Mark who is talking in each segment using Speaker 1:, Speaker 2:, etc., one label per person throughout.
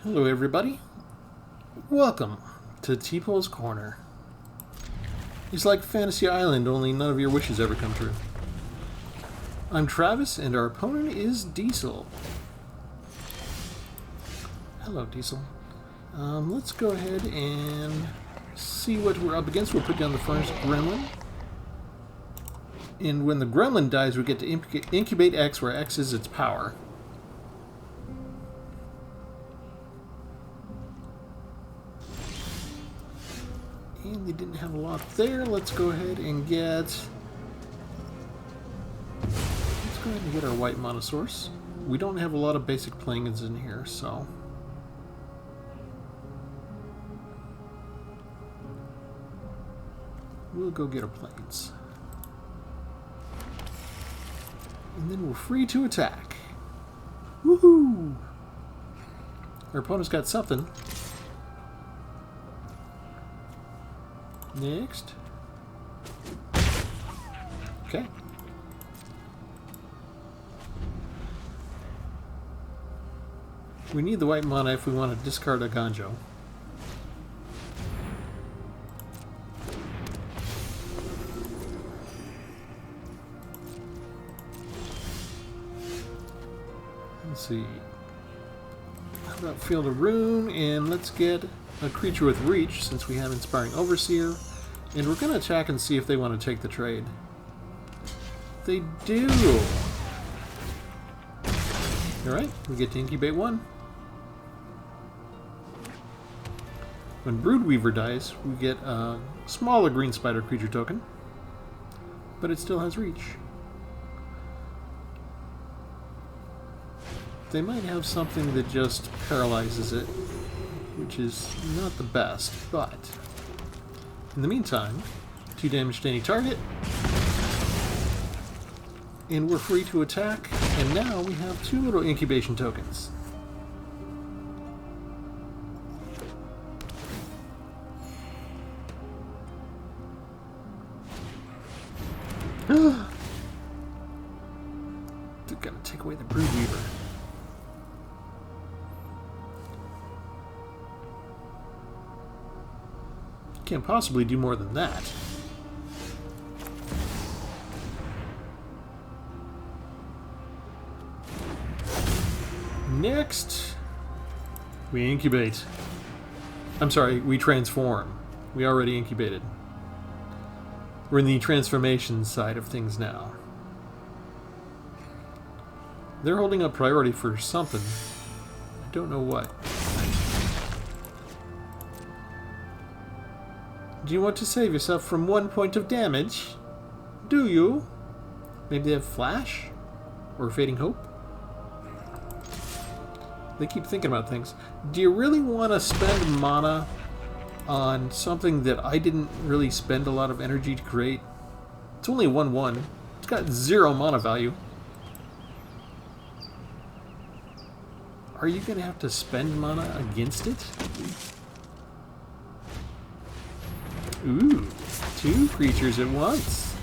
Speaker 1: Hello everybody, welcome to Tpull's Corner. It's like Fantasy Island, only none of your wishes ever come true. I'm Travis and our opponent is Diesel. Hello Diesel. Let's go ahead and see what we're up against. We'll put down the first gremlin. And when the gremlin dies, we get to incubate X, where X is its power. And they didn't have a lot there. Let's go ahead and get our white monosaurs. We don't have a lot of basic plangons in here, so we'll go get our planes. And then we're free to attack. Woohoo! Our opponent's got something. Next. Okay. We need the white mana if we want to discard a Ganjo. Let's see. How about Field of Rune, and let's get a creature with reach, since we have Inspiring Overseer, and we're going to attack and see if they want to take the trade. They do! Alright, we get to incubate one. When Broodweaver dies, we get a smaller green spider creature token, but it still has reach. They might have something that just paralyzes it, which is not the best, but in the meantime, 2 damage to any target, and we're free to attack, and now we have 2 little incubation tokens. They're gonna take away the Broodweaver. Can't possibly do more than that. Next, we incubate. I'm sorry, we transform. We already incubated. We're in the transformation side of things now. They're holding up priority for something. I don't know what. Do you want to save yourself from 1 point of damage? Do you? Maybe they have Flash? Or Fading Hope? They keep thinking about things. Do you really want to spend mana on something that I didn't really spend a lot of energy to create? It's only 1/1. It's got 0 mana value. Are you going to have to spend mana against it? Ooh, 2 creatures at once.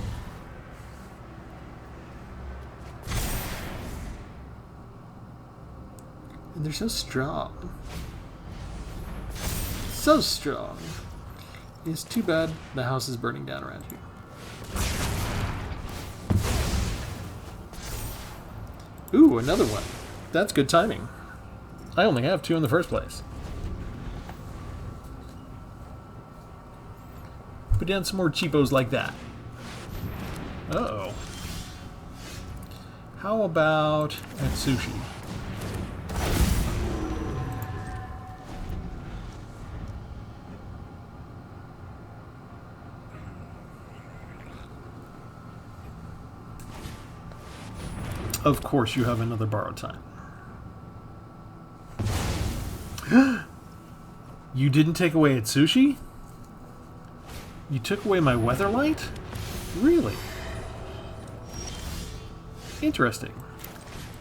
Speaker 1: And they're so strong. So strong. It's too bad the house is burning down around here. Ooh, another one. That's good timing. I only have 2 in the first place. Put down some more cheapos like that. Uh-oh. How about Atsushi? Of course you have another borrowed time. You didn't take away Atsushi? You took away my Weatherlight? Really? Interesting.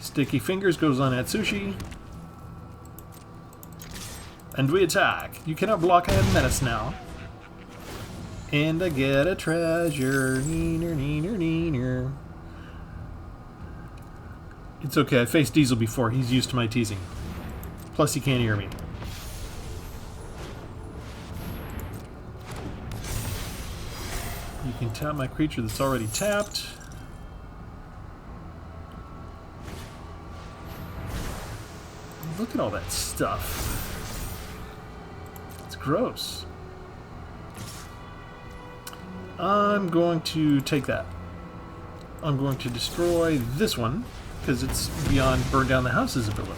Speaker 1: Sticky Fingers goes on Atsushi. And we attack. You cannot block, I have Menace now. And I get a treasure. Neener, neener, neener. It's okay, I faced Diesel before. He's used to my teasing. Plus, he can't hear me. You can tap my creature that's already tapped. Look at all that stuff. It's gross. I'm going to take that. I'm going to destroy this one, because it's beyond burn down the house's ability.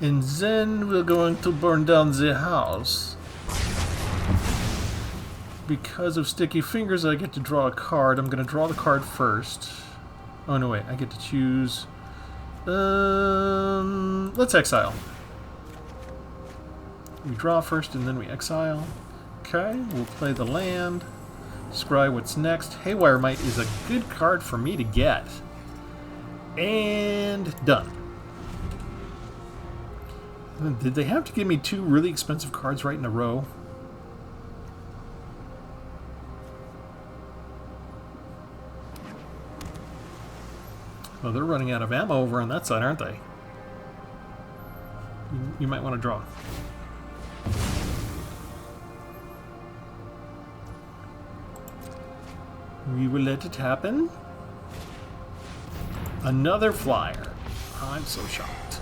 Speaker 1: And then we're going to burn down the house. Because of sticky fingers, I get to draw a card. I'm going to draw the card first. Oh, no, wait. I get to choose... let's exile. We draw first, and then we exile. Okay, we'll play the land. Scry what's next. Haywire Might is a good card for me to get. And done. Did they have to give me 2 really expensive cards right in a row? Well, they're running out of ammo over on that side, aren't they? You might want to draw. We will let it happen. Another flyer. I'm so shocked.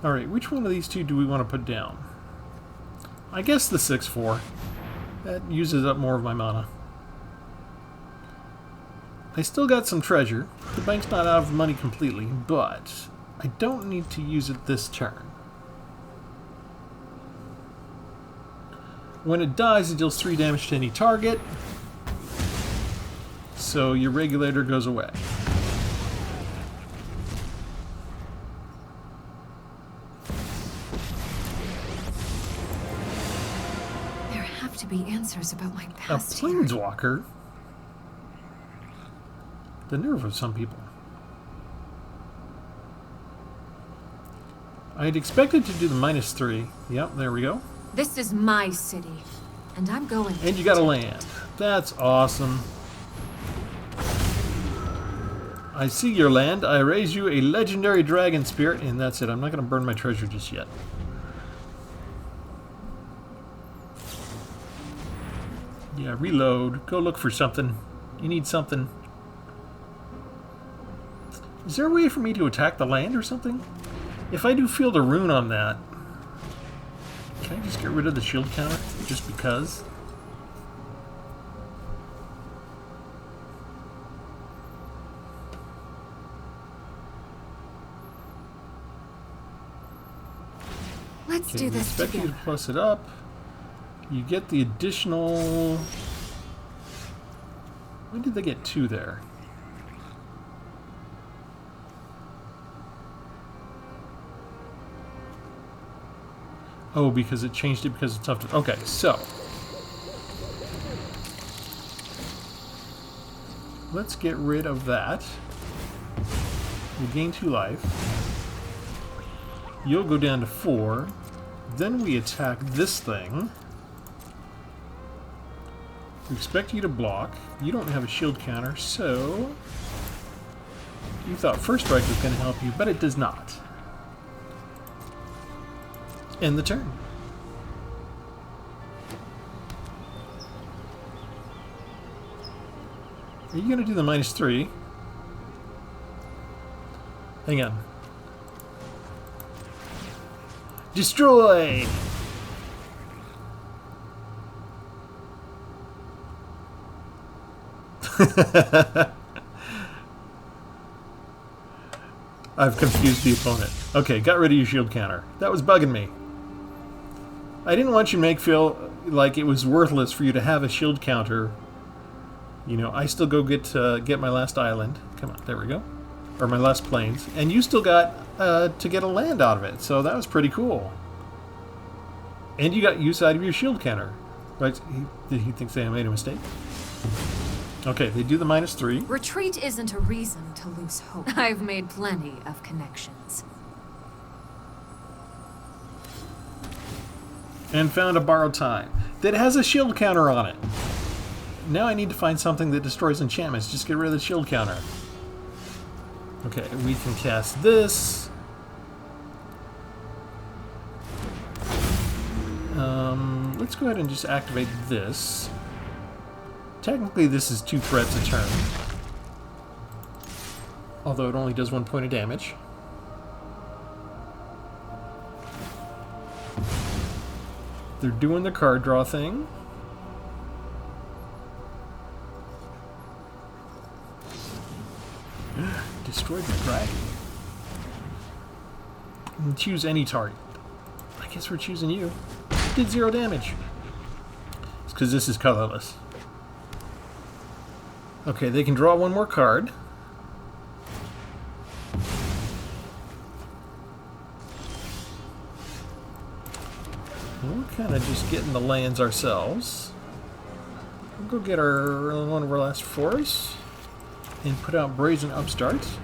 Speaker 1: Alright, which one of these two do we want to put down? I guess the 6/4. That uses up more of my mana. I still got some treasure. The bank's not out of money completely, but I don't need to use it this turn. When it dies, it deals 3 damage to any target. So your regulator goes away.
Speaker 2: There have to be answers about my
Speaker 1: A
Speaker 2: past here.
Speaker 1: planeswalker? The nerve of some people. I'd expected to do the -3. Yep, there we go.
Speaker 2: This is my city, and I'm going.
Speaker 1: And you got a land. That's awesome. I see your land. I raise you a legendary dragon spirit, and that's it. I'm not going to burn my treasure just yet. Yeah, reload. Go look for something. You need something. Is there a way for me to attack the land or something? If I do field a rune on that, can I just get rid of the shield counter just because?
Speaker 2: Let's do this
Speaker 1: expect you
Speaker 2: together.
Speaker 1: to plus it up. You get the additional... When did they get 2 there? Oh, because it changed it because it's tough to... Okay, so... Let's get rid of that. We gain 2 life. You'll go down to 4. Then we attack this thing. We expect you to block. You don't have a shield counter, so... You thought First Strike was going to help you, but it does not. End the turn. Are you going to do the -3? Hang on. Destroy! I've confused the opponent. Okay, got rid of your shield counter. That was bugging me. I didn't want you to make feel like it was worthless for you to have a shield counter. You know, I still go get my last island. Come on, there we go. Or my last plains. And you still got to get a land out of it, so that was pretty cool. And you got use out of your shield counter. Right? Did he think I made a mistake? Okay, they do the -3.
Speaker 2: Retreat isn't a reason to lose hope. I've made plenty of connections.
Speaker 1: And found a borrowed time that has a shield counter on it. Now I need to find something that destroys enchantments. Just get rid of the shield counter. Okay, we can cast this. Let's go ahead and just activate this. Technically, this is 2 threats a turn. Although it only does 1 point of damage. They're doing the card draw thing. Destroyed the dragon. You can choose any target. I guess we're choosing you. Did 0 damage. It's because this is colorless. Okay, they can draw 1 more card. We're kind of just getting the lands ourselves. We'll go get one of our last forests and put out Brazen Upstarts.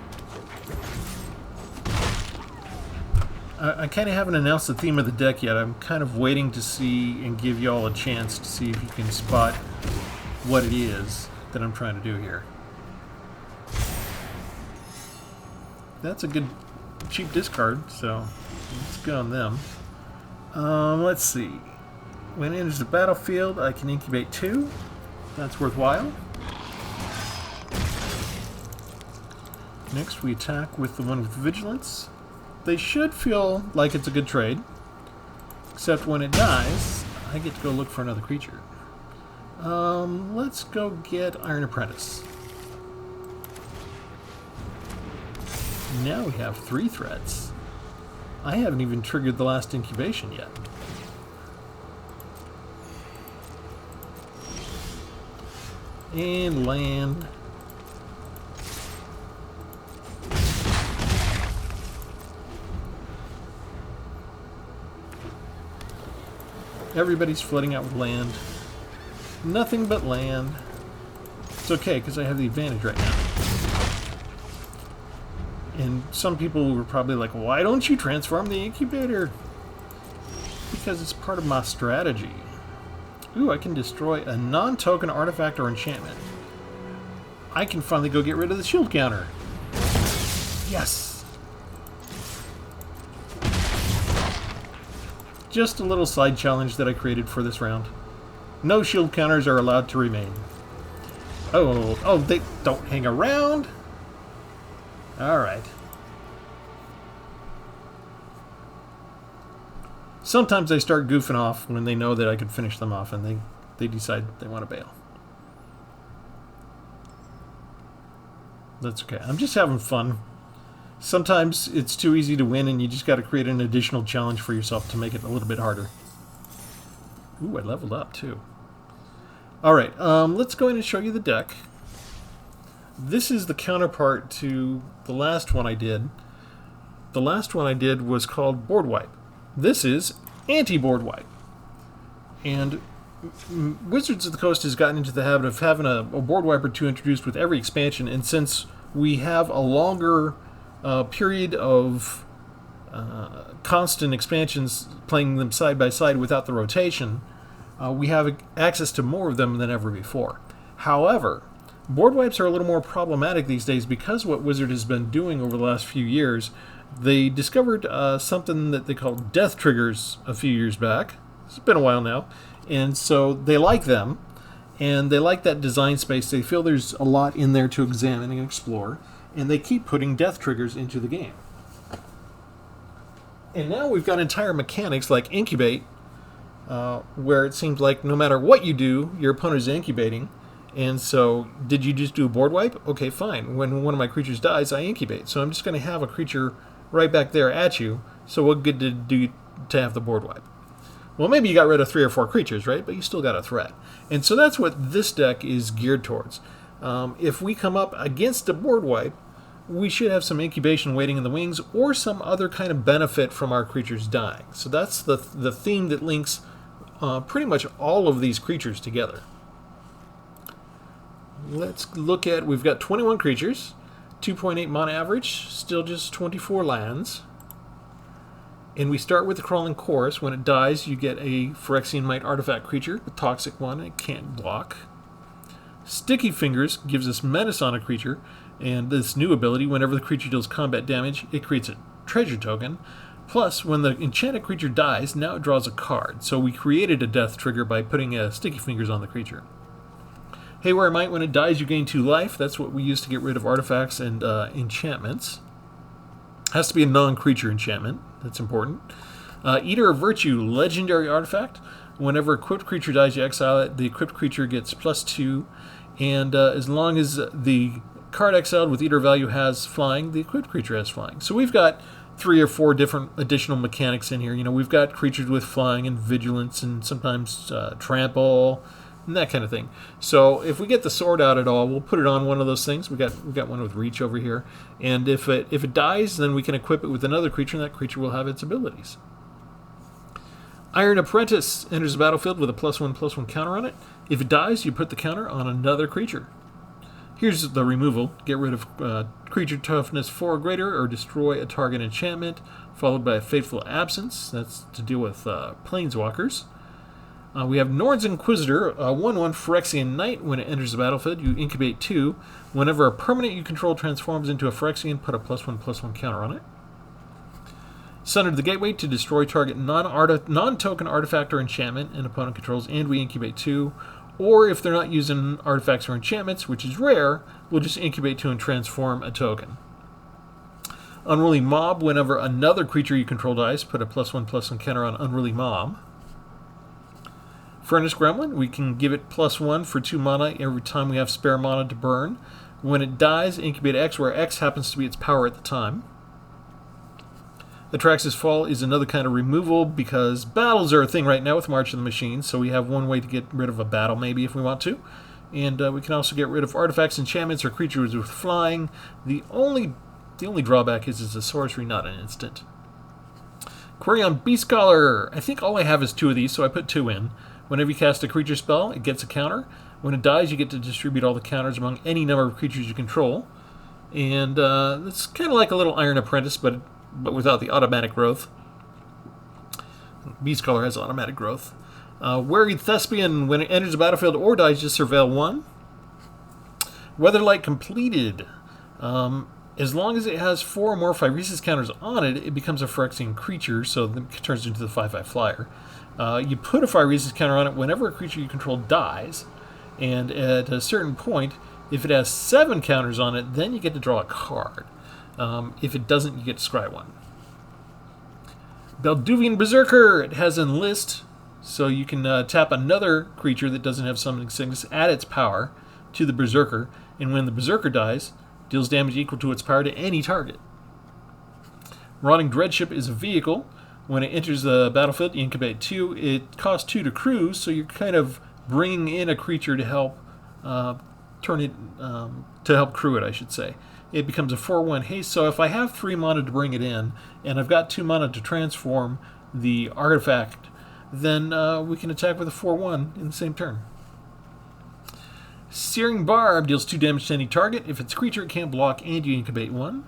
Speaker 1: I kind of haven't announced the theme of the deck yet. I'm kind of waiting to see and give y'all a chance to see if you can spot what it is that I'm trying to do here. That's a good cheap discard, so let's go on them. Let's see. When it enters the battlefield, I can incubate 2. That's worthwhile. Next, we attack with the one with Vigilance. They should feel like it's a good trade. Except when it dies, I get to go look for another creature. Let's go get Iron Apprentice. Now we have 3 threats. I haven't even triggered the last incubation yet. And land. Everybody's flooding out with land. Nothing but land. It's okay, because I have the advantage right now. And some people were probably like, why don't you transform the incubator? Because it's part of my strategy. Ooh, I can destroy a non-token artifact or enchantment. I can finally go get rid of the shield counter. Yes! Just a little side challenge that I created for this round. No shield counters are allowed to remain. Oh, they don't hang around? Alright. Sometimes they start goofing off when they know that I could finish them off, and they decide they want to bail. That's okay. I'm just having fun. Sometimes it's too easy to win, and you just got to create an additional challenge for yourself to make it a little bit harder. Ooh, I leveled up, too. Alright, let's go in and show you the deck. This is the counterpart to the last one I did. The last one I did was called Boardwipe. This is Anti-Boardwipe. And Wizards of the Coast has gotten into the habit of having a Boardwipe or 2 introduced with every expansion, and since we have a longer period of constant expansions, playing them side by side without the rotation, we have access to more of them than ever before. However, board wipes are a little more problematic these days because what Wizard has been doing over the last few years. They discovered something that they called death triggers a few years back. It's been a while now. And so they like them, and they like that design space. They feel there's a lot in there to examine and explore, and they keep putting death triggers into the game. And now we've got entire mechanics like incubate, where it seems like no matter what you do, your opponent is incubating. And so, did you just do a board wipe? Okay, fine. When one of my creatures dies, I incubate. So I'm just going to have a creature right back there at you. So what good did it do to have the board wipe? Well, maybe you got rid of 3 or 4 creatures, right? But you still got a threat. And so that's what this deck is geared towards. If we come up against a board wipe, we should have some incubation waiting in the wings or some other kind of benefit from our creatures dying. So that's the theme that links pretty much all of these creatures together. Let's look at, we've got 21 creatures, 2.8 mana average, still just 24 lands. And we start with the Crawling Chorus. When it dies, you get a Phyrexian Might artifact creature, the toxic one, it can't block. Sticky Fingers gives us Menace on a creature. And this new ability, whenever the creature deals combat damage, it creates a treasure token. Plus, when the enchanted creature dies, now it draws a card. So we created a death trigger by putting sticky fingers on the creature. Haywire Might, when it dies, you gain 2 life. That's what we use to get rid of artifacts and enchantments. Has to be a non-creature enchantment. That's important. Eater of Virtue, legendary artifact. Whenever a equipped creature dies, you exile it. The equipped creature gets +2. And as long as the card exiled with Eater value has flying, the equipped creature has flying. So we've got 3 or 4 different additional mechanics in here. You know, we've got creatures with flying and vigilance and sometimes trample and that kind of thing. So if we get the sword out at all, we'll put it on one of those things. We got one with reach over here, and if it dies, then we can equip it with another creature, and that creature will have its abilities. Iron Apprentice enters the battlefield with a +1/+1 counter on it. If it dies, you put the counter on another creature. Here's the removal. Get rid of creature toughness 4 or greater, or destroy a target enchantment, followed by a Fateful Absence. That's to deal with planeswalkers. We have Norn's Inquisitor, a 1/1 Phyrexian Knight. When it enters the battlefield, you incubate 2. Whenever a permanent you control transforms into a Phyrexian, put a +1/+1 counter on it. Sunder the Gateway to destroy target non-token artifact or enchantment an opponent controls, and we incubate 2. Or if they're not using artifacts or enchantments, which is rare, we'll just incubate 2 and transform a token. Unruly Mob, whenever another creature you control dies, put a +1/+1 counter on Unruly Mob. Furnace Gremlin, we can give it +1 for 2 mana every time we have spare mana to burn. When it dies, incubate X, where X happens to be its power at the time. Atrax's Fall is another kind of removal because battles are a thing right now with March of the Machines, so we have one way to get rid of a battle maybe if we want to. And we can also get rid of artifacts, enchantments, or creatures with flying. The only drawback is it's a sorcery, not an instant. Query on Beast Scholar. I think all I have is 2 of these, so I put 2 in. Whenever you cast a creature spell, it gets a counter. When it dies, you get to distribute all the counters among any number of creatures you control. And it's kind of like a little Iron Apprentice, but without the automatic growth. Beast Scholar has automatic growth. Wearied Thespian, when it enters the battlefield or dies, just surveil 1. Weatherlight Completed. As long as it has 4 or more Phyresis counters on it, it becomes a Phyrexian creature, so it turns into the 5/5 flyer. You put a Phyresis counter on it whenever a creature you control dies, and at a certain point, if it has 7 counters on it, then you get to draw a card. If it doesn't, you get to scry 1. Belduvian Berserker, it has Enlist, so you can tap another creature that doesn't have Summoning Sickness, add its power to the Berserker, and when the Berserker dies, deals damage equal to its power to any target. Rotting Dreadship is a vehicle. When it enters the battlefield, you incubate 2. It costs 2 to cruise, so you're kind of bringing in a creature to help help crew it, I should say. It becomes a 4/1 haste, so if I have 3 mana to bring it in, and I've got 2 mana to transform the artifact, then we can attack with a 4/1 in the same turn. Searing Barb deals 2 damage to any target. If it's a creature, it can't block, and you incubate 1.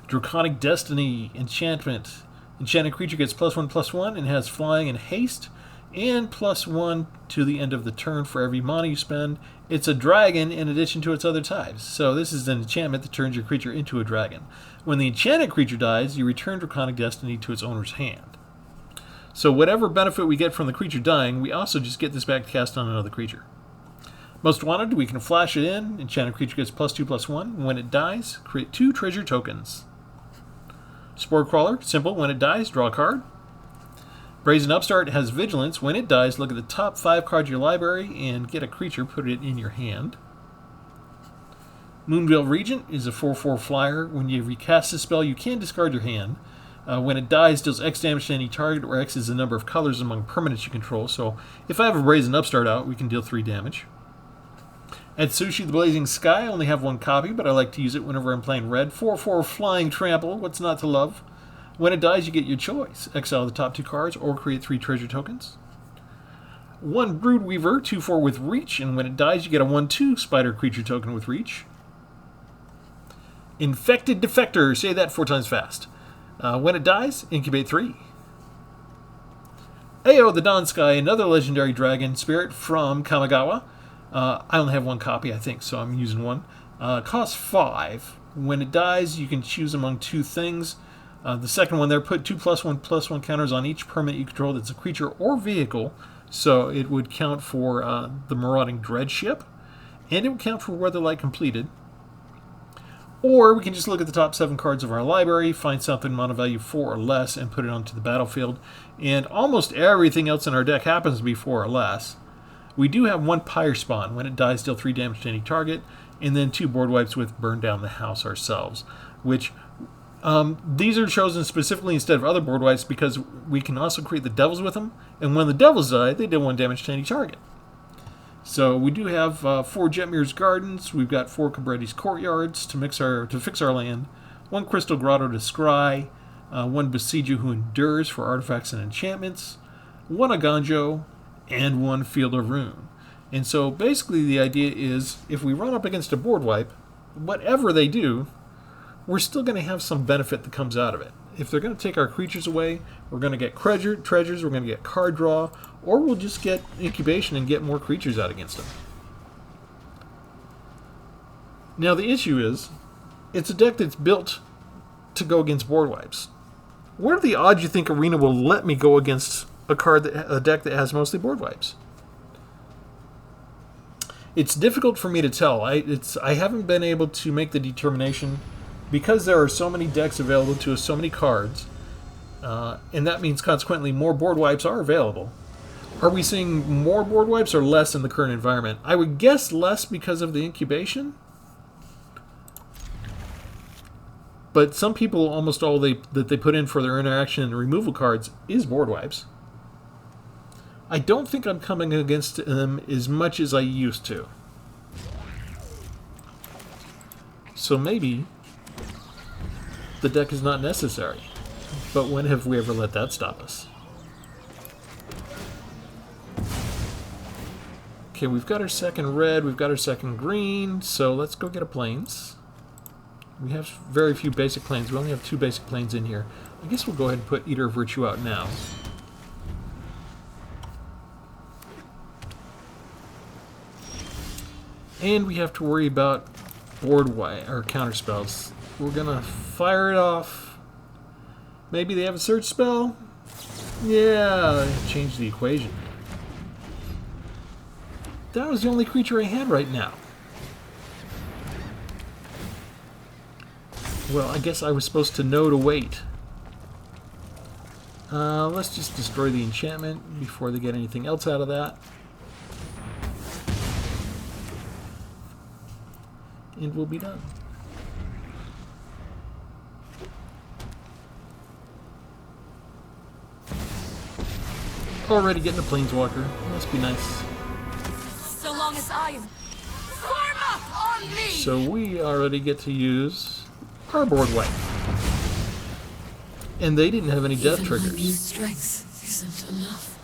Speaker 1: Draconic Destiny Enchantment. Enchanted creature gets +1/+1 and has flying and haste, and +1 to the end of the turn for every mana you spend. It's a dragon in addition to its other types. So this is an enchantment that turns your creature into a dragon. When the enchanted creature dies, you return Draconic Destiny to its owner's hand. So whatever benefit we get from the creature dying, we also just get this back to cast on another creature. Most Wanted, we can flash it in. Enchanted creature gets +2/+1. When it dies, create 2 treasure tokens. Spore Crawler, simple. When it dies, draw a card. Brazen Upstart has Vigilance. When it dies, look at the top 5 cards of your library and get a creature, put it in your hand. Moonveil Regent is a 4/4 flyer. When you recast a spell, you can discard your hand. When it dies, deals X damage to any target, where X is the number of colors among permanents you control. So if I have a Brazen Upstart out, we can deal 3 damage. Atsushi the Blazing Sky, I only have 1 copy, but I like to use it whenever I'm playing red. 4/4 Flying Trample, what's not to love? When it dies, you get your choice. Exile the top 2 cards or create 3 treasure tokens. 1 Broodweaver, 2/4 with Reach, and when it dies, you get a 1/2 Spider creature token with Reach. Infected Defector, say that 4 times fast. When it dies, incubate 3. Ao the Dawn Sky, another legendary dragon spirit from Kamigawa. I only have 1 copy, I think, so I'm using 1. Costs 5. When it dies, you can choose among 2 things. The second one there, put 2+1/+1 counters on each permanent you control that's a creature or vehicle. So it would count for the Marauding Dread ship, and it would count for Weatherlight completed. Or we can just look at the top 7 cards of our library, find something mana value 4 or less, and put it onto the battlefield. And almost everything else in our deck happens to be 4 or less. We do have 1 Pyre Spawn. When it dies, deal 3 damage to any target, and then 2 board wipes with Burn Down the House ourselves, which these are chosen specifically instead of other board wipes because we can also create the devils with them, and when the devils die, they deal 1 damage to any target. So we do have 4 Jetmir's Gardens, we've got 4 Cabretti's Courtyards to fix our land, 1 Crystal Grotto to scry, 1 Besieger who endures for artifacts and enchantments, 1 Aganjo, and 1 Field of Ruin. And so basically the idea is if we run up against a board wipe, whatever they do, we're still going to have some benefit that comes out of it. If they're going to take our creatures away, we're going to get treasures, we're going to get card draw, or we'll just get incubation and get more creatures out against them. Now the issue is, it's a deck that's built to go against board wipes. What are the odds you think Arena will let me go against a deck that has mostly board wipes? It's difficult for me to tell. I haven't been able to make the determination because there are so many decks available to us, so many cards, and that means consequently more board wipes are available. Are we seeing more board wipes or less in the current environment? I would guess less because of the incubation. But some people, almost all that they put in for their interaction and removal cards is board wipes. I don't think I'm coming against them as much as I used to. So maybe the deck is not necessary. But when have we ever let that stop us? Okay, we've got our second red, we've got our second green, so let's go get a plains. We have very few basic plains. We only have 2 basic plains in here. I guess we'll go ahead and put Eater of Virtue out now. And we have to worry about board wipe or counter spells. We're gonna fire it off. Maybe they have a search spell? Yeah, change the equation. That was the only creature I had right now. Well, I guess I was supposed to know to wait. Let's just destroy the enchantment before they get anything else out of that. And we'll be done. Already getting a planeswalker. Must be nice.
Speaker 2: So long as I am form up on me.
Speaker 1: So we already get to use our board wipe. And they didn't have any death triggers.
Speaker 2: Strength isn't enough.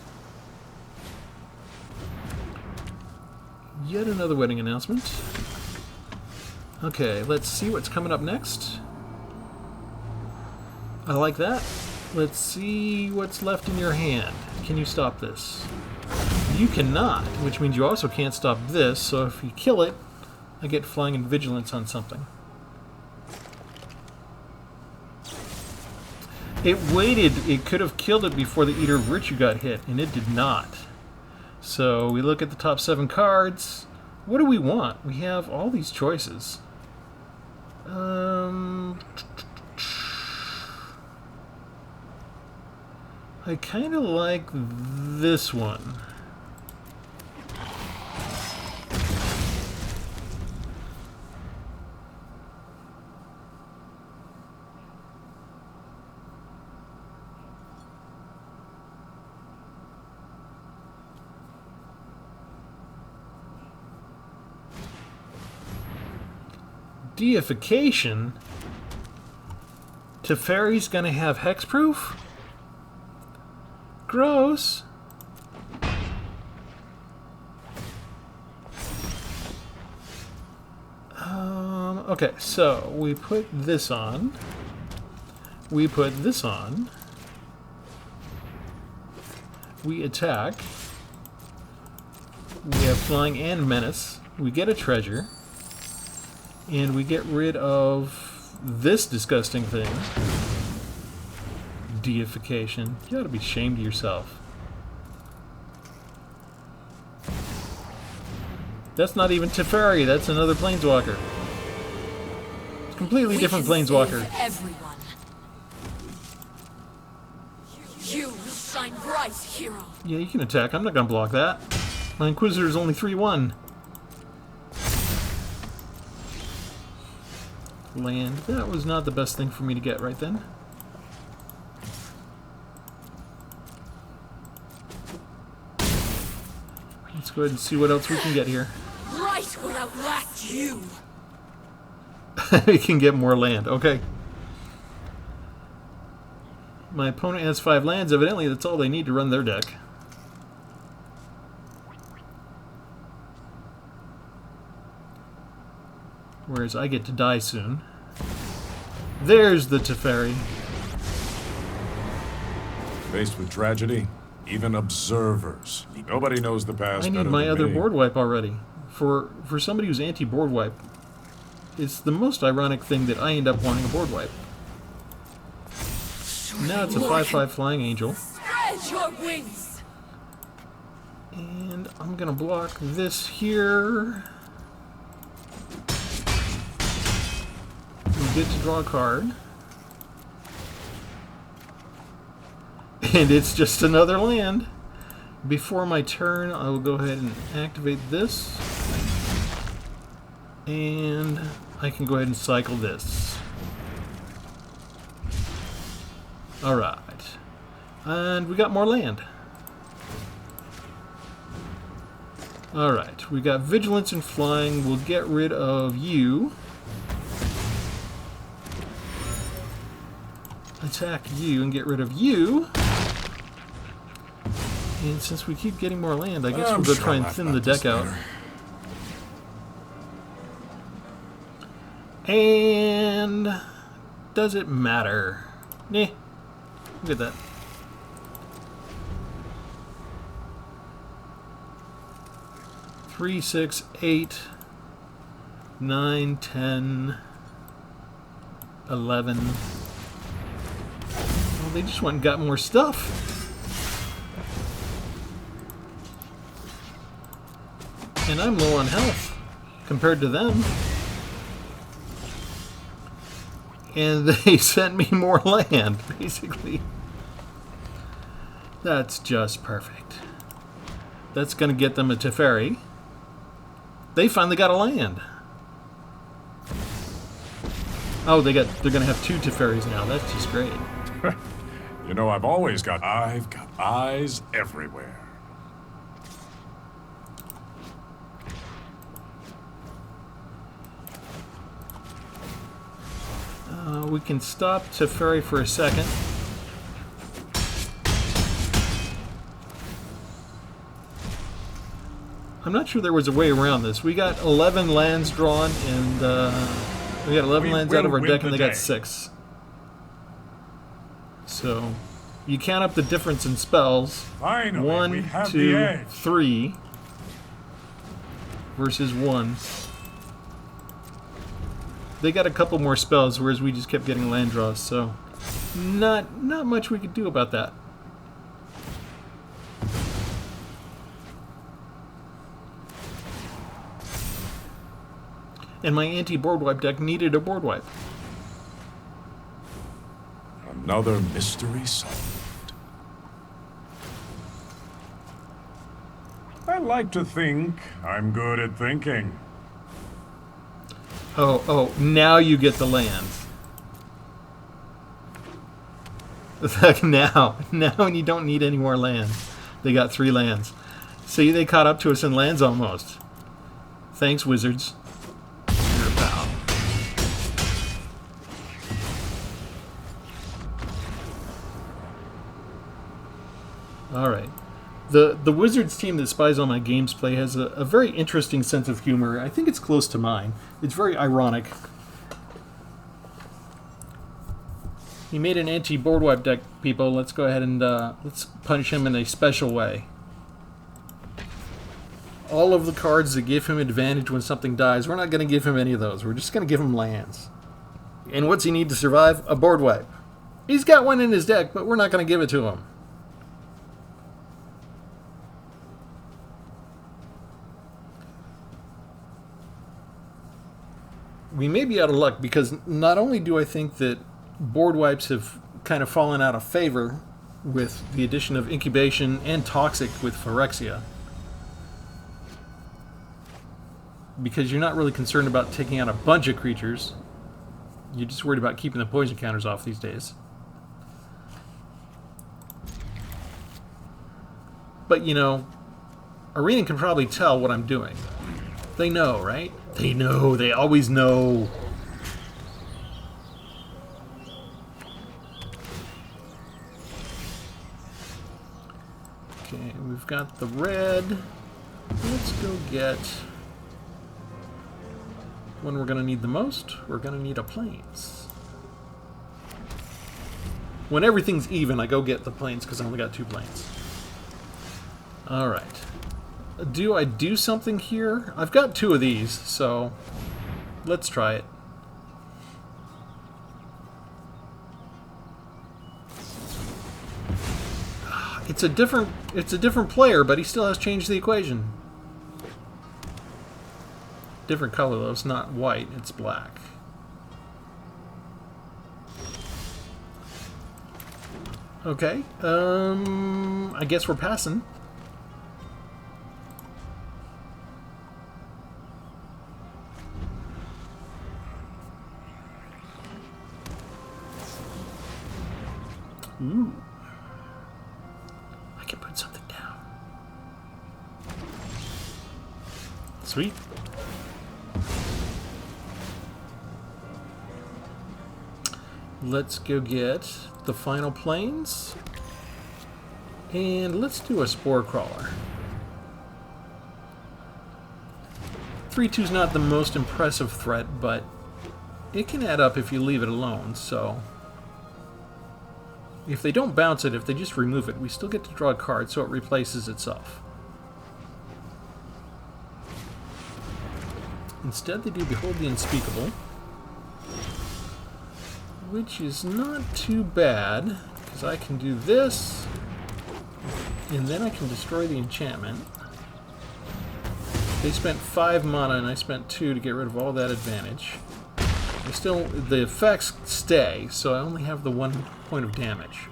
Speaker 1: Yet another wedding announcement. Okay, let's see what's coming up next. I like that. Let's see what's left in your hand. Can you stop this? You cannot, which means you also can't stop this, so if you kill it, I get Flying and Vigilance on something. It waited. It could have killed it before the Eater of Virtue got hit, and it did not. So we look at the top 7 cards. What do we want? We have all these choices. I kind of like this one. Deification? Teferi's gonna have hexproof? Gross. Okay, so we put this on. We put this on. We attack. We have Flying and Menace. We get a treasure. And we get rid of this disgusting thing. Deification. You ought to be ashamed of yourself. That's not even Teferi, that's another Planeswalker. It's a completely different Planeswalker.
Speaker 3: Everyone. You will shine bright, hero.
Speaker 1: Yeah, you can attack. I'm not going to block that. My Inquisitor is only 3/1. Land. That was not the best thing for me to get right then. Let's go ahead and see what else we can get here.
Speaker 3: Light will outlast you.
Speaker 1: We can get more land. Okay. My opponent has 5 lands. Evidently, that's all they need to run their deck. Whereas I get to die soon. There's the Teferi.
Speaker 4: Faced with tragedy, even observers. Nobody knows the past
Speaker 1: I need
Speaker 4: better
Speaker 1: my
Speaker 4: than
Speaker 1: other
Speaker 4: me.
Speaker 1: board wipe already. For somebody who's anti-board-wipe, it's the most ironic thing that I end up wanting a board wipe. Now it's a 5/5 Flying Angel.
Speaker 3: Spread your wings.
Speaker 1: And I'm gonna block this here. We get to draw a card. And it's just another land. Before my turn, I will go ahead and activate this. And I can go ahead and cycle this. Alright. And we got more land. Alright, we got Vigilance and Flying. We'll get rid of you. Attack you and get rid of you. And since we keep getting more land, I guess we'll go try and thin the deck out. And does it matter? Nah. Look at that. Three, 6, 8, 9, 10, 11. Well, they just went and got more stuff. And I'm low on health compared to them. And they sent me more land, basically. That's just perfect. That's going to get them a Teferi. They finally got a land. Oh, they're going to have 2 Teferis now. That's just great.
Speaker 4: You know, I've got eyes everywhere.
Speaker 1: We can stop Teferi for a second. I'm not sure there was a way around this. We got 11 lands drawn, and we got 11 lands out of our deck, and they got 6. So you count up the difference in spells.
Speaker 4: Finally, we
Speaker 1: 1,
Speaker 4: have
Speaker 1: 2,
Speaker 4: the edge.
Speaker 1: 3 versus 1. They got a couple more spells, whereas we just kept getting land draws, so not much we could do about that. And my anti-boardwipe deck needed a board wipe.
Speaker 4: Another mystery solved. I like to think I'm good at thinking.
Speaker 1: Oh, now you get the lands. Like now and you don't need any more lands. They got 3 lands. See, they caught up to us in lands almost. Thanks, Wizards. You're a pal. Alright. The Wizards team that spies on my games play has a very interesting sense of humor. I think it's close to mine. It's very ironic. He made an anti-boardwipe deck, people. Let's go ahead and let's punish him in a special way. all of the cards that give him advantage when something dies. We're not going to give him any of those. We're just going to give him lands. And what's he need to survive? A board wipe. He's got one in his deck, but we're not going to give it to him. We may be out of luck because not only do I think that board wipes have kind of fallen out of favor with the addition of incubation and toxic with Phyrexia, because you're not really concerned about taking out a bunch of creatures. You're just worried about keeping the poison counters off these days. But, you know, Arena can probably tell what I'm doing. They know, right? They know. They always know. Okay, we've got the red. Let's go get... when we're going to need the most, we're going to need a plains. When everything's even, I go get the plains because I only got 2 plains. Alright. Do I do something here? I've got 2 of these, so let's try it. It's a different player, but he still has changed the equation. Different color though, it's not white, it's black. Okay, I guess we're passing. Ooh. I can put something down. Sweet. Let's go get the final plains. And let's do a spore crawler. 3/2's not the most impressive threat, but it can add up if you leave it alone, so... if they don't bounce it, if they just remove it, we still get to draw a card, so it replaces itself. Instead, they do Behold the Unspeakable, which is not too bad, because I can do this, and then I can destroy the enchantment. They spent 5 mana, and I spent 2 to get rid of all that advantage. The effects stay, so I only have the 1 point of damage.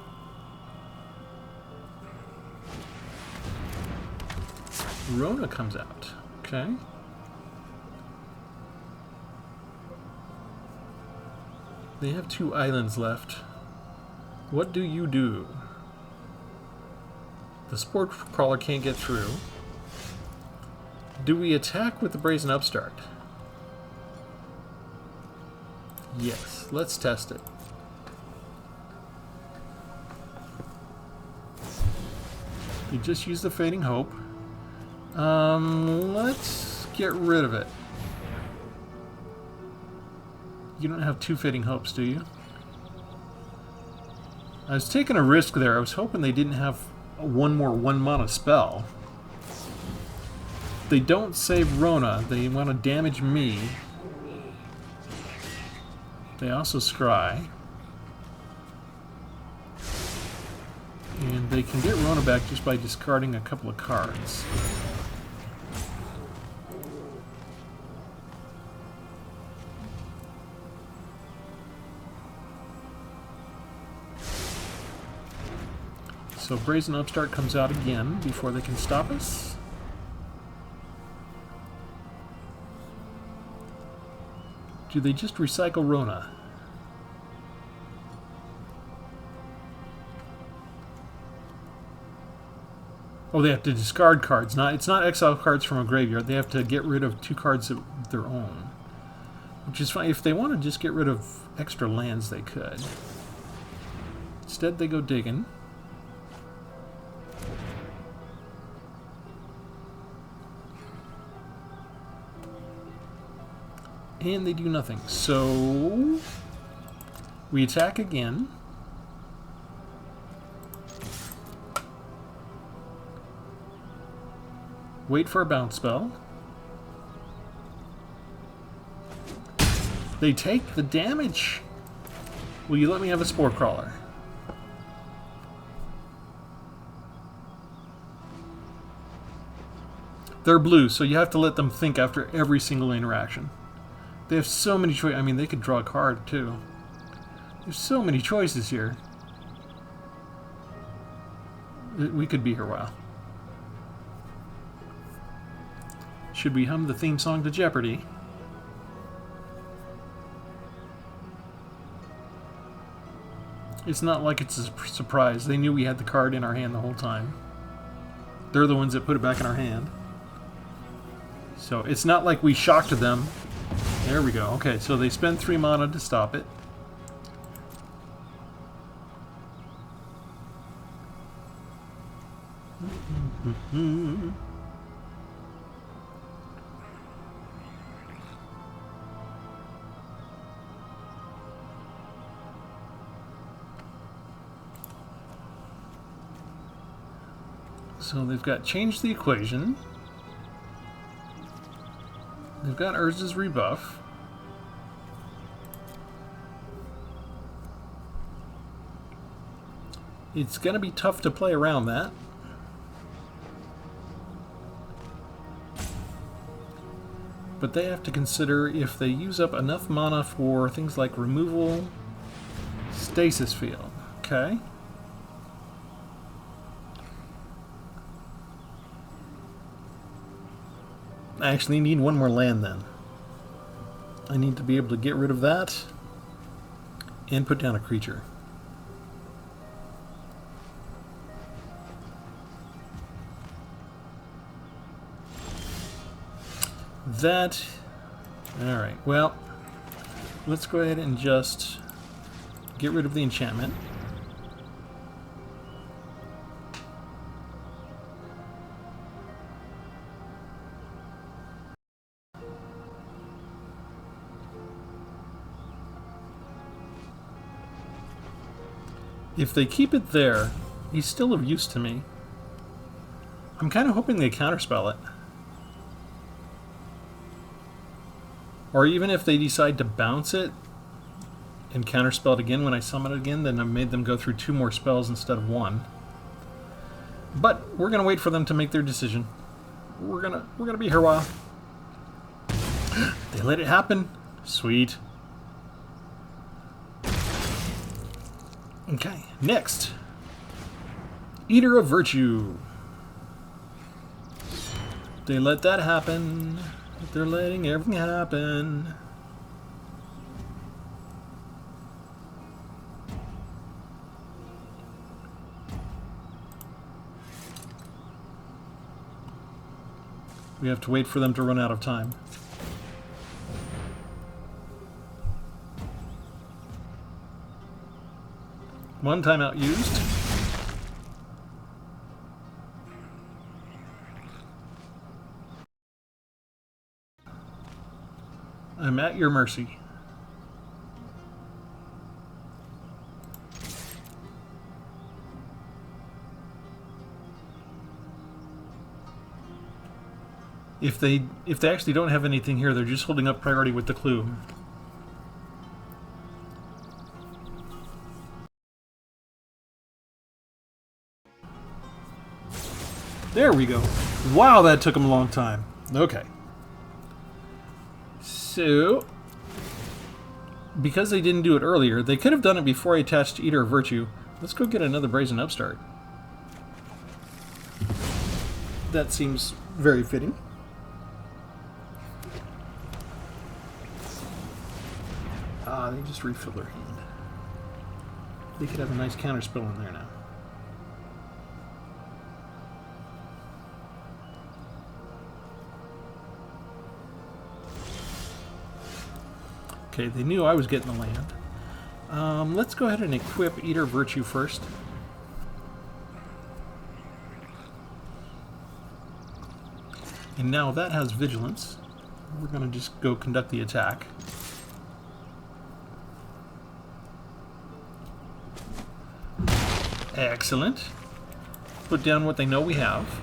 Speaker 1: Rona comes out. Okay. They have 2 islands left. What do you do? The spore crawler can't get through. Do we attack with the Brazen Upstart? Yes, let's test it. You just use the Fading Hope. Let's get rid of it. You don't have 2 Fading Hopes, do you? I was taking a risk there. I was hoping they didn't have one more 1-mana spell. They don't save Rona. They want to damage me. They also scry. And they can get Rona back just by discarding a couple of cards. So Brazen Upstart comes out again before they can stop us. Do they just recycle Rona? Oh, they have to discard cards. It's not exile cards from a graveyard. They have to get rid of 2 cards of their own. Which is fine. If they want to just get rid of extra lands, they could. Instead, they go digging. And they do nothing. So we attack again. Wait for a bounce spell. They take the damage. Will you let me have a Spore Crawler? They're blue, so you have to let them think after every single interaction. They have so many choices. I mean, they could draw a card, too. There's so many choices here. We could be here a while. Should we hum the theme song to Jeopardy? It's not like it's a surprise. They knew we had the card in our hand the whole time. They're the ones that put it back in our hand. So it's not like we shocked them. There we go. Okay, so they spend 3 mana to stop it. So they've got changed the equation. They've got Urza's rebuff. It's going to be tough to play around that. But they have to consider if they use up enough mana for things like removal, stasis field. Okay. I actually need one more land then. I need to be able to get rid of that and put down a creature. That... Alright, well, let's go ahead and just get rid of the enchantment. If they keep it there, he's still of use to me. I'm kind of hoping they counterspell it. Or even if they decide to bounce it and counterspell it again when I summon it again, then I've made them go through 2 more spells instead of 1. But we're gonna wait for them to make their decision. We're gonna be here a while. They let it happen. Sweet. Okay, next. Eater of Virtue. They let that happen. They're letting everything happen. We have to wait for them to run out of time. One timeout used. I'm at your mercy. If they actually don't have anything here, they're just holding up priority with the clue. There we go. Wow, that took them a long time. Okay. So, because they didn't do it earlier, they could have done it before I attached Eater of Virtue. Let's go get another Brazen Upstart. That seems very fitting. Ah, they just refilled their hand. They could have a nice counterspell in there now. Okay, they knew I was getting the land. Let's go ahead and equip Eater of Virtue first. And now that has Vigilance. We're going to just go conduct the attack. Excellent. Put down what they know we have.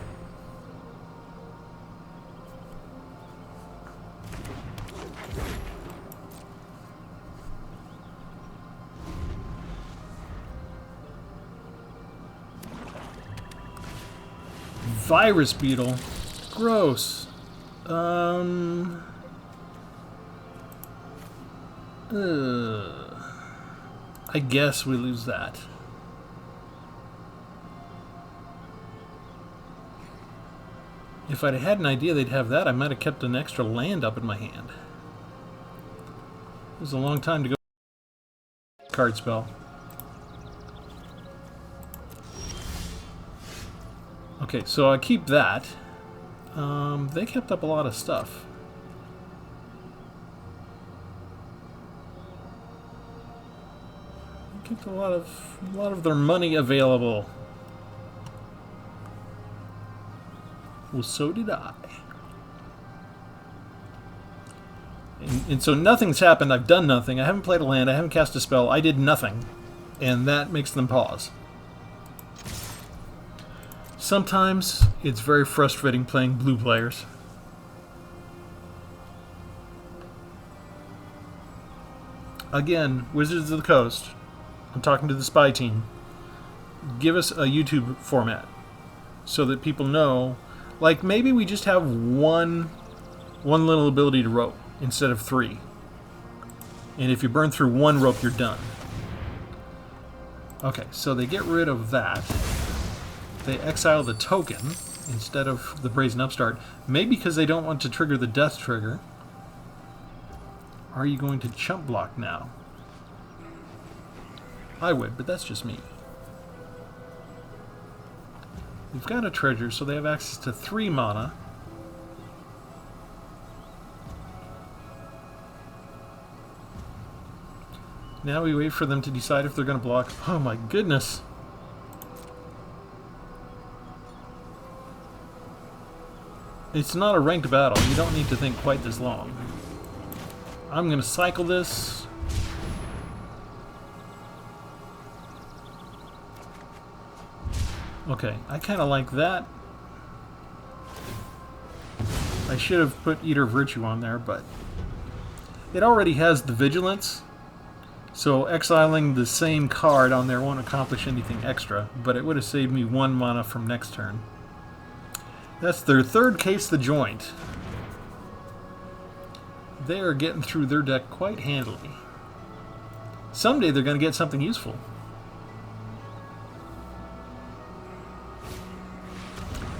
Speaker 1: virus beetle. Gross. I guess we lose that. If I'd had an idea they'd have that, I might have kept an extra land up in my hand. It was a long time to go. Card spell. Okay, so I keep that. They kept up a lot of stuff. They kept a lot of their money available. Well, so did I. And so nothing's happened. I've done nothing. I haven't played a land. I haven't cast a spell. I did nothing. And that makes them pause. Sometimes it's very frustrating playing blue players. Again, Wizards of the Coast. I'm talking to the spy team. Give us a YouTube format so that people know. Like, maybe we just have one little ability to rope instead of 3. And if you burn through 1 rope, you're done. Okay, so they get rid of that. They exile the token instead of the Brazen Upstart. Maybe because they don't want to trigger the death trigger. Are you going to chump block now? I would, but that's just me. They've got a treasure, so they have access to 3 mana. Now we wait for them to decide if they're going to block. Oh my goodness! It's not a ranked battle. You don't need to think quite this long. I'm going to cycle this. Okay, I kind of like that. I should have put Eater of Virtue on there, but it already has the Vigilance, so exiling the same card on there won't accomplish anything extra, but it would have saved me 1 mana from next turn. That's their 3rd case the joint. They are getting through their deck quite handily. Someday they're going to get something useful.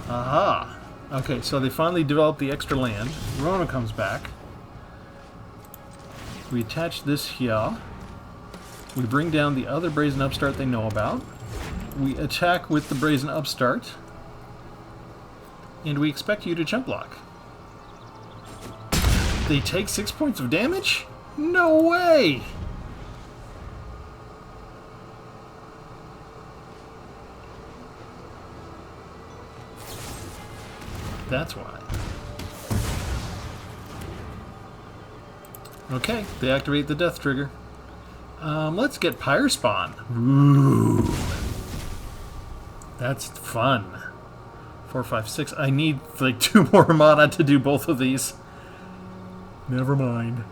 Speaker 1: Aha! Okay, so they finally developed the extra land. Rona comes back. We attach this here. We bring down the other Brazen Upstart they know about. We attack with the Brazen Upstart. And we expect you to chump block. They take 6 points of damage? No way! That's why. Okay, they activate the death trigger. Let's get Pyre Spawn. Ooh. That's fun. 4, 5, 6. I need like 2 more mana to do both of these. Never mind.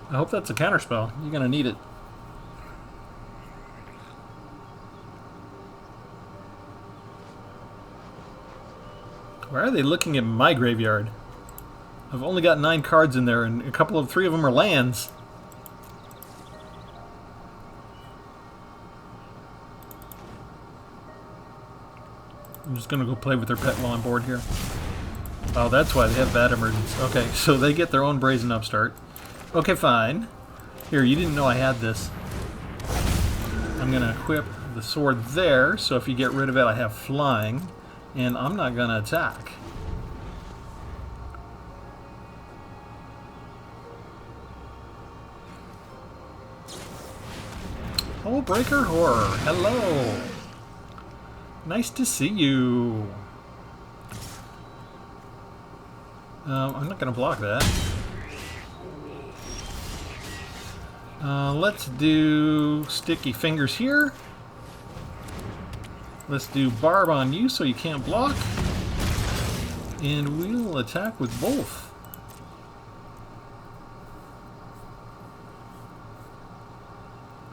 Speaker 1: I hope that's a counterspell. You're gonna need it. Why are they looking at my graveyard? I've only got 9 cards in there, and 3 of them are lands. I'm just gonna go play with their pet while I'm bored here. Oh, that's why they have that emergence. Okay, so they get their own Brazen Upstart. Okay, fine. Here, you didn't know I had this. I'm gonna equip the sword there, so if you get rid of it, I have flying. And I'm not gonna attack. Hullbreaker Horror, hello! Nice to see you. I'm not gonna block that. Let's do Sticky Fingers here. Let's do Barb on you so you can't block. And we'll attack with both.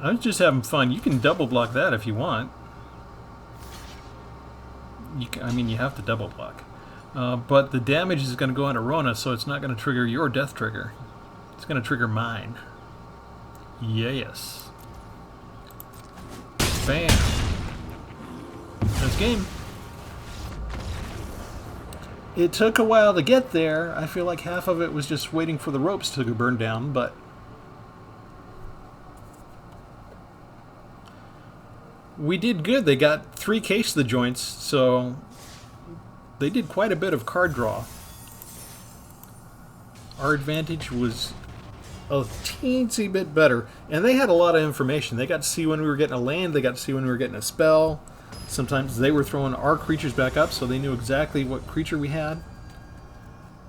Speaker 1: I was just having fun. You can double block that if you want. I mean, you have to double block. But the damage is going to go on Rona, so it's not going to trigger your death trigger. It's going to trigger mine. Yes. Bam. That's game. It took a while to get there. I feel like half of it was just waiting for the ropes to burn down, but we did good. They got 3 case of the joints, so they did quite a bit of card draw. Our advantage was a teensy bit better, and they had a lot of information. They got to see when we were getting a land, they got to see when we were getting a spell. Sometimes they were throwing our creatures back up, so they knew exactly what creature we had.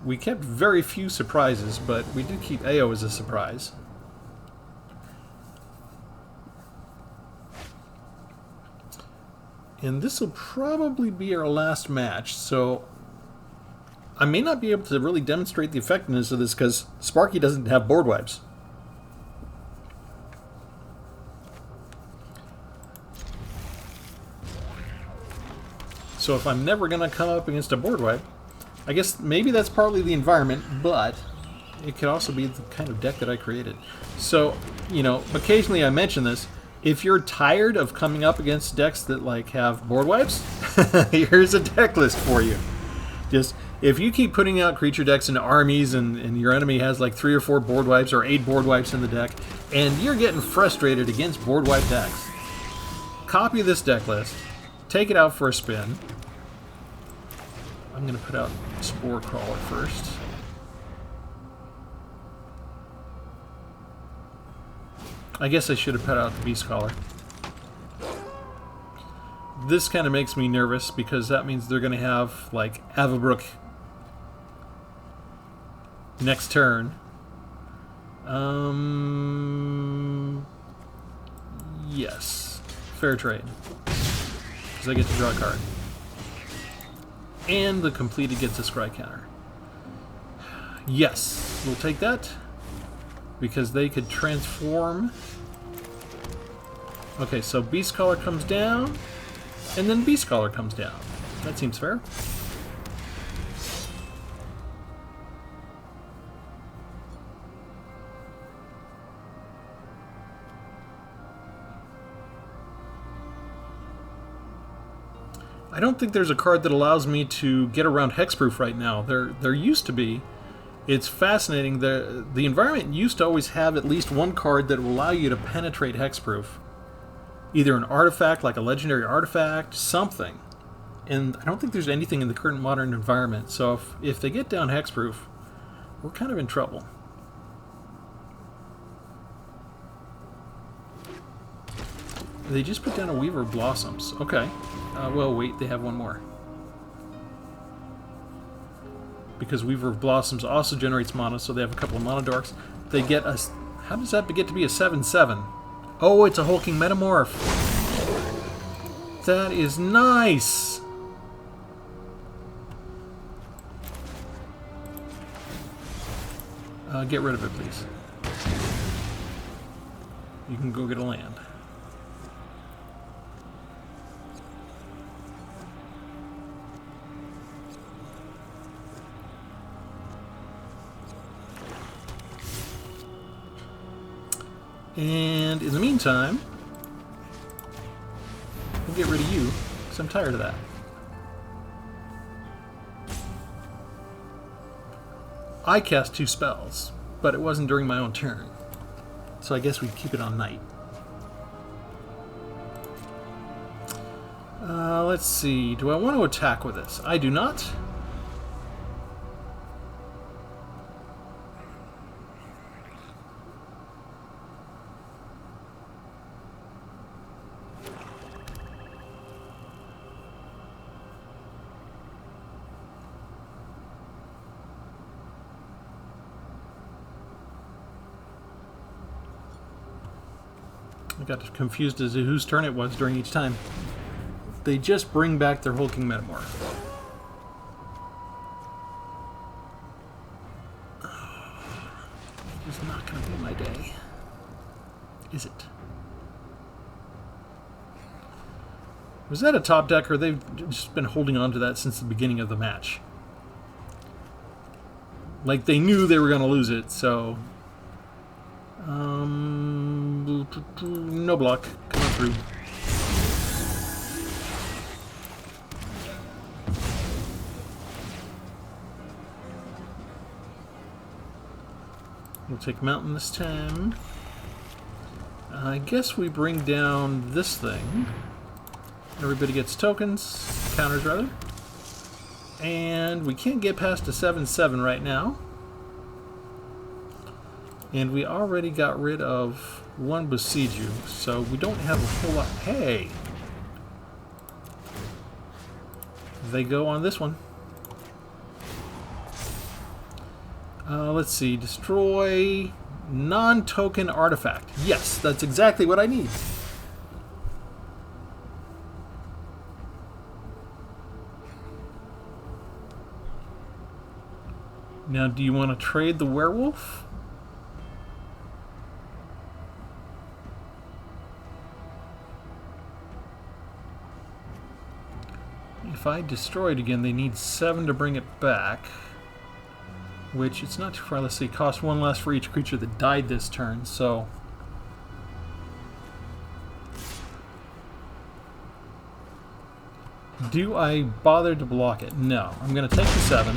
Speaker 1: We kept very few surprises, but we did keep AO as a surprise. And this will probably be our last match, so I may not be able to really demonstrate the effectiveness of this because Sparky doesn't have board wipes. So if I'm never going to come up against a board wipe, I guess maybe that's partly the environment, but it could also be the kind of deck that I created. So, you know, occasionally I mention this. If you're tired of coming up against decks that like have board wipes, here's a deck list for you. Just if you keep putting out creature decks into armies and your enemy has like 3 or 4 board wipes or 8 board wipes in the deck, and you're getting frustrated against board wipe decks, copy this deck list, take it out for a spin. I'm going to put out Spore Crawler first. I guess I should have put out the Beast Caller. This kind of makes me nervous because that means they're going to have like Avabrook next turn. Yes. Fair trade. Because I get to draw a card. And the completed gets a scry counter. Yes, we'll take that. Because they could transform. Okay, so Beast Caller comes down. And then Beast Caller comes down. That seems fair. I don't think there's a card that allows me to get around hexproof right now. There used to be. It's fascinating. The environment used to always have at least one card that will allow you to penetrate hexproof. Either an artifact, like a legendary artifact, something. And I don't think there's anything in the current modern environment. So if they get down hexproof, we're kind of in trouble. They just put down a Weaver of Blossoms. Okay. Well, wait, they have one more. Because Weaver of Blossoms also generates mana, so they have a couple of mana dorks. They get a... How does that get to be a 7/7? Oh, it's a Hulking Metamorph. That is nice. Get rid of it, please. You can go get a land. And in the meantime, we'll get rid of you, because I'm tired of that. I cast 2 spells, but it wasn't during my own turn. So I guess we keep it on night. Let's see. Do I want to attack with this? I do not. I got confused as to whose turn it was during each time. They just bring back their Hulking Metamorph. It's not going to be my day, is it? Was that a top decker? They've just been holding on to that since the beginning of the match. Like they knew they were going to lose it, so... no block. Coming through. We'll take mountain this time. I guess we bring down this thing. Everybody gets tokens, counters rather. And we can't get past a 7/7 right now. And we already got rid of one Besiege, so we don't have a whole lot. Hey! They go on this one. Let's see. Destroy non-token artifact. Yes, that's exactly what I need. Now, do you want to trade the werewolf? If I destroy it again, they need 7 to bring it back. Which, it's not too far. Let's see, cost 1 less for each creature that died this turn, so... Do I bother to block it? No. I'm going to take the 7.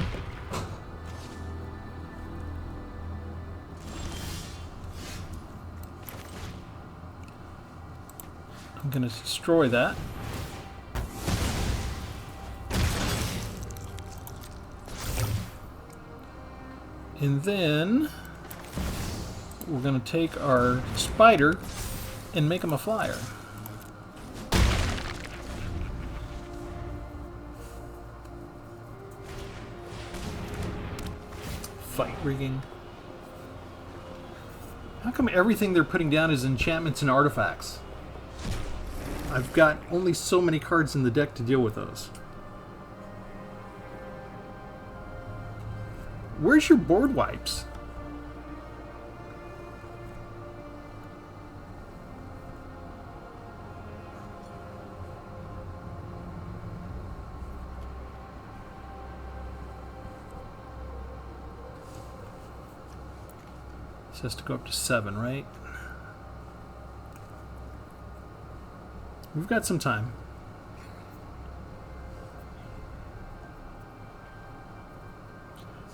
Speaker 1: I'm going to destroy that. And then we're going to take our spider and make him a flyer. Fight rigging. How come everything they're putting down is enchantments and artifacts? I've got only so many cards in the deck to deal with those. Where's your board wipes? This has to go up to 7, right? We've got some time.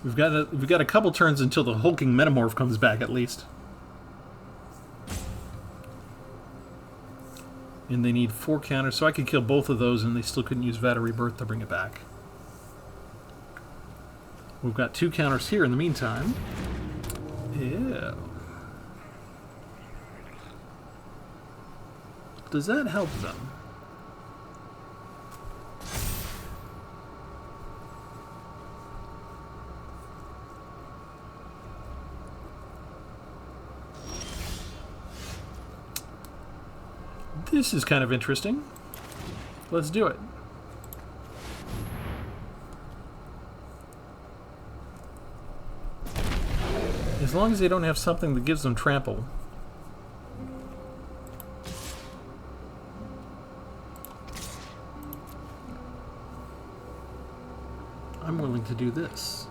Speaker 1: We've got a couple turns until the hulking metamorph comes back, at least. And they need 4 counters, so I could kill both of those, and they still couldn't use Vat of Rebirth to bring it back. We've got 2 counters here in the meantime. Ew. Does that help them? This is kind of interesting. Let's do it. As long as they don't have something that gives them trample. I'm willing to do this.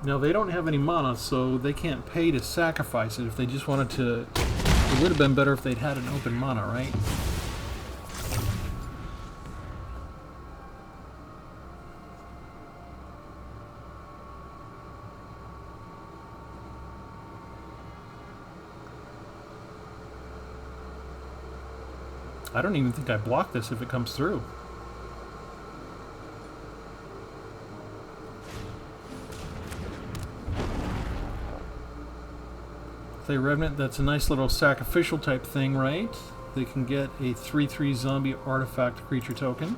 Speaker 1: Now, they don't have any mana, so they can't pay to sacrifice it if they just wanted to. It would have been better if they'd had an open mana, right? I don't even think I block this if it comes through. Clay Revenant, that's a nice little sacrificial type thing, right? They can get a 3/3 zombie artifact creature token.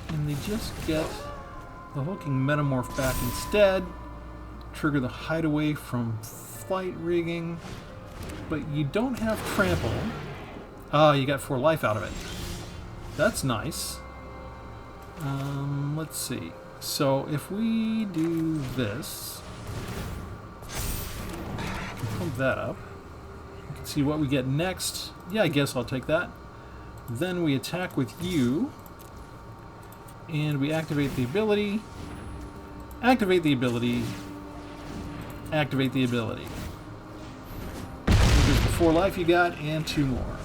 Speaker 1: And they just get the hulking metamorph back instead. Trigger the hideaway from flight rigging, but you don't have trample. Oh, you got 4 life out of it. That's nice. Let's see. So if we do this, pump that up. You can see what we get next. Yeah, I guess I'll take that. Then we attack with you, and we activate the ability. Activate the ability. Activate the ability. There's the 4 life you got, and 2 more.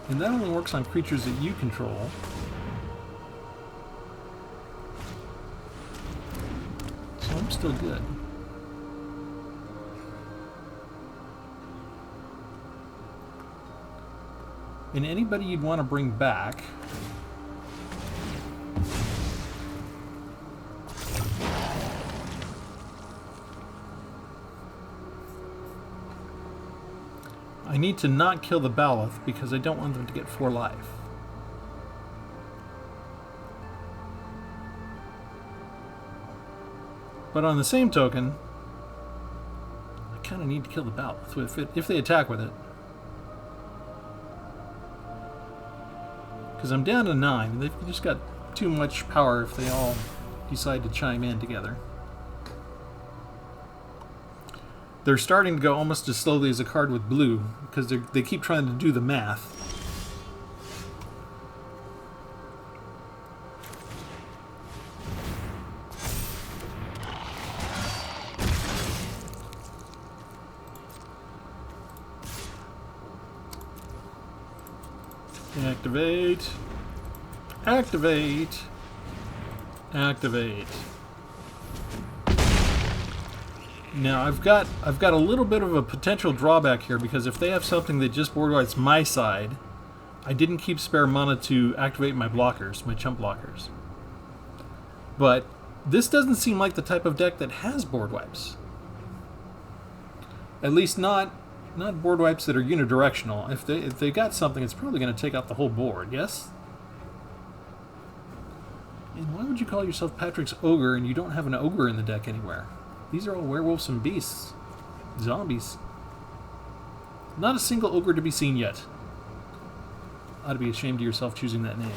Speaker 1: And that only works on creatures that you control. So I'm still good. And anybody you'd want to bring back... I need to not kill the Baloth because I don't want them to get 4 life. But on the same token, I kind of need to kill the Baloth if they attack with it. Because I'm down to 9. They've just got too much power if they all decide to chime in together. They're starting to go almost as slowly as a card with blue, because they keep trying to do the math. Activate. Activate. Activate. Now I've got a little bit of a potential drawback here, because if they have something that just board wipes my side, I didn't keep spare mana to activate my blockers, my chump blockers. But this doesn't seem like the type of deck that has board wipes. At least not board wipes that are unidirectional. If they got something, it's probably going to take out the whole board. Yes. And why would you call yourself Patrick's Ogre and you don't have an ogre in the deck anywhere? These are all werewolves and beasts. Zombies. Not a single ogre to be seen yet. Ought to be ashamed of yourself choosing that name.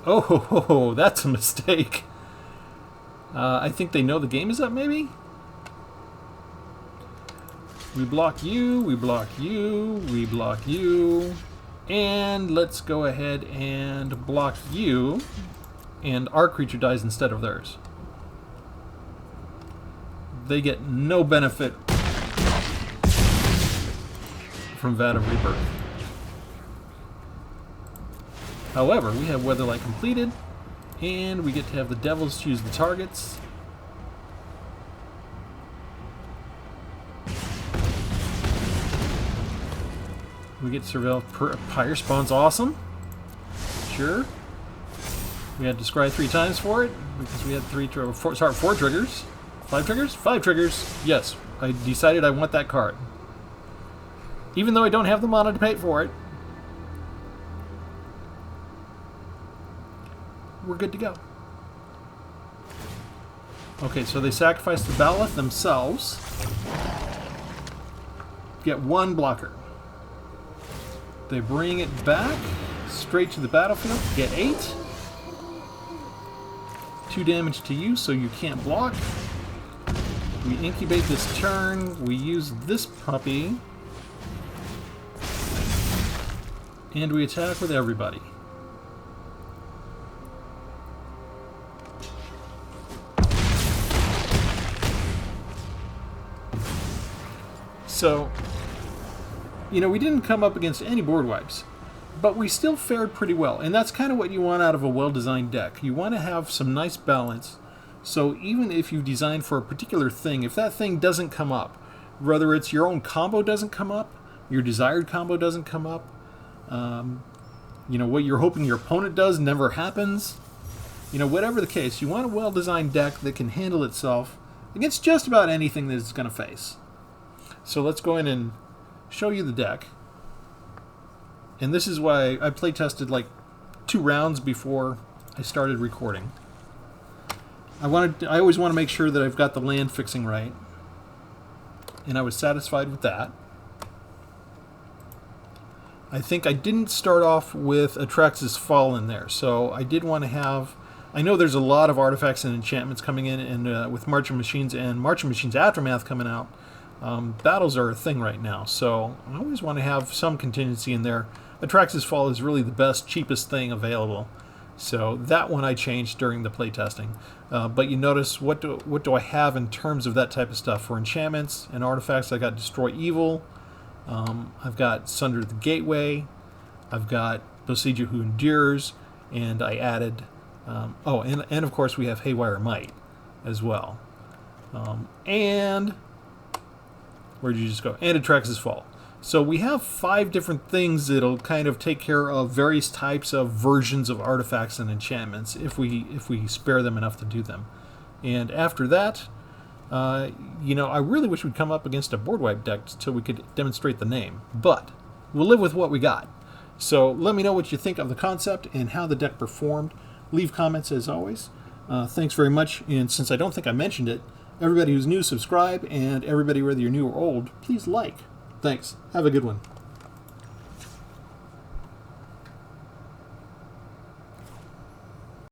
Speaker 1: Oh, that's a mistake. I think they know the game is up, maybe? We block you, we block you, we block you, and let's go ahead and block you, and our creature dies instead of theirs. They get no benefit from Vat of Rebirth. However, we have Weatherlight completed, and we get to have the Devils choose the targets. We get Surveil Pyre Spawn's awesome. Sure. We had to scry 3 times for it because we had 4 triggers. 5 triggers? 5 triggers. Yes, I decided I want that card. Even though I don't have the mana to pay for it. We're good to go. Okay, so they sacrifice the Baloth themselves. Get 1 blocker. They bring it back straight to the battlefield. Get 8. 2 damage to you, so you can't block. We incubate this turn. We use this puppy. And we attack with everybody. So, you know, we didn't come up against any board wipes, but we still fared pretty well. And that's kind of what you want out of a well-designed deck. You want to have some nice balance. So even if you design for a particular thing, if that thing doesn't come up, whether it's your own combo doesn't come up, your desired combo doesn't come up, you know, what you're hoping your opponent does never happens. You know, whatever the case, you want a well-designed deck that can handle itself against just about anything that it's going to face. So let's go in and show you the deck. And this is why I play tested like 2 rounds before I started recording. I always want to make sure that I've got the land fixing right. And I was satisfied with that. I think I didn't start off with Atrax's Fall in there, so I did want to have... I know there's a lot of artifacts and enchantments coming in, and with March of Machines and March of Machines Aftermath coming out, battles are a thing right now, so I always want to have some contingency in there. Atrax's Fall is really the best, cheapest thing available, so that one I changed during the playtesting. But you notice, what do I have in terms of that type of stuff? For enchantments and artifacts, I got Destroy Evil, I've got Sunder the Gateway, I've got Besieger Who Endures, and I added... and of course we have Haywire Might as well. And... where did you just go? And Atrax's Fall. So we have 5 different things that'll kind of take care of various types of versions of artifacts and enchantments if we spare them enough to do them. And after that, you know, I really wish we'd come up against a Boardwipe deck so we could demonstrate the name. But we'll live with what we got. So let me know what you think of the concept and how the deck performed. Leave comments as always. Thanks very much. And since I don't think I mentioned it, everybody who's new, subscribe. And everybody, whether you're new or old, please like. Thanks. Have a good one.